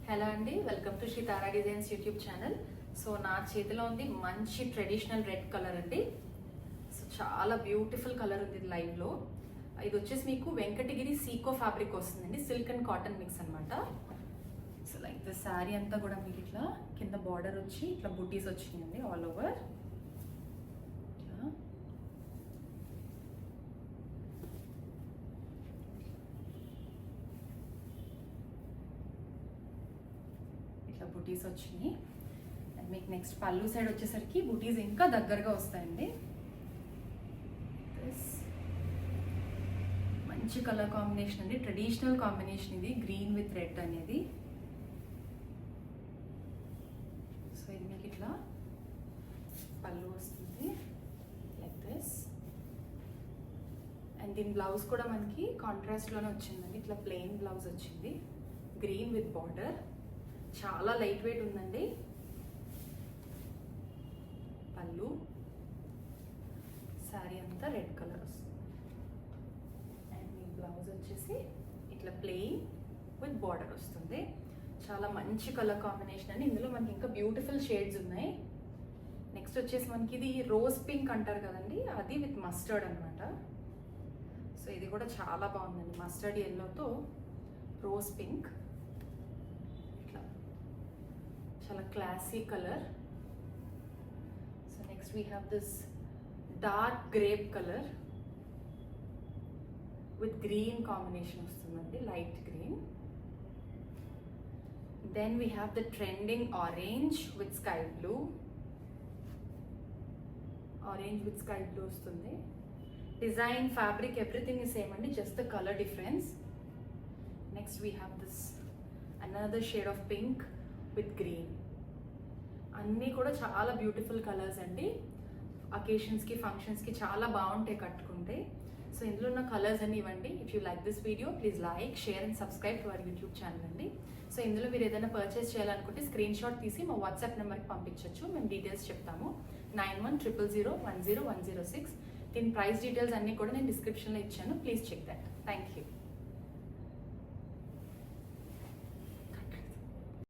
Hello అండి, welcome to Sri Tara designs YouTube channel. So నా చేతిలో ఉంది మంచి ట్రెడిషనల్ రెడ్ కలర్ అండి. సో చాలా బ్యూటిఫుల్ కలర్ ఉంది ఇది లైవ్లో. ఇది వచ్చేసి మీకు వెంకటగిరి సీకో ఫ్యాబ్రిక్ వస్తుందండి, సిల్క్ అండ్ కాటన్ మిక్స్ అనమాట. సో లైక్ ద శారీ అంతా కూడా మీకు ఇట్లా కింద బార్డర్ వచ్చి ఇట్లా బుటీస్ వచ్చినాయండి ఆల్ ఓవర్. ఇట్లా బుటీస్ వచ్చినాయి. అండ్ మీకు నెక్స్ట్ పళ్ళు సైడ్ వచ్చేసరికి బుటీస్ ఇంకా దగ్గరగా వస్తాయండి. మంచి కలర్ కాంబినేషన్ అండి, ట్రెడిషనల్ కాంబినేషన్ ఇది, గ్రీన్ విత్ రెడ్ అనేది. సో ఇది మీకు ఇట్లా పళ్ళు వస్తుంది లైక్ దిస్. అండ్ దీని బ్లౌజ్ కూడా మనకి కాంట్రాస్ట్లోనే వచ్చిందండి, ఇట్లా ప్లెయిన్ బ్లౌజ్ వచ్చింది, గ్రీన్ విత్ బార్డర్. చాలా లైట్ వెయిట్ ఉందండి. పళ్ళు, శారీ అంతా రెడ్ కలర్ వస్తుంది. అండ్ మీ బ్లౌజ్ వచ్చేసి ఇట్లా ప్లెయిన్ విత్ బార్డర్ వస్తుంది. చాలా మంచి కలర్ కాంబినేషన్ అండి. ఇందులో మనకి ఇంకా బ్యూటిఫుల్ షేడ్స్ ఉన్నాయి. నెక్స్ట్ వచ్చేసి మనకి ఇది రోజ్ పింక్ అంటారు కదండి, అది విత్ మస్టర్డ్ అనమాట. సో ఇది కూడా చాలా బాగుందండి, మస్టర్డ్ ఎల్లోతో రోజ్ పింక్. చాలా classy colour. So next we have this dark grape colour with green combination వస్తుందండి, light green. Then we have the trending orange with sky blue. Orange with sky blue వస్తుంది. Design, fabric, everything is same అండి, just the colour difference. Next we have this another shade of pink with green. అన్నీ కూడా చాలా beautiful colours అండి. అకేషన్స్కి, ఫంక్షన్స్కి చాలా బాగుంటాయి కట్టుకుంటే. సో ఇందులో ఉన్న కలర్స్ అన్ని ఇవ్వండి. If you like this video please like, share and subscribe to our YouTube channel అండి. సో ఇందులో మీరు ఏదైనా పర్చేస్ చేయాలనుకుంటే స్క్రీన్ షాట్ తీసి మా వాట్సాప్ నెంబర్కి పంపించవచ్చు, మేము డీటెయిల్స్ చెప్తాము. 9100010106. దీని ప్రైస్ డీటెయిల్స్ అన్నీ కూడా నేను డిస్క్రిప్షన్లో ఇచ్చాను, please check that. Thank you.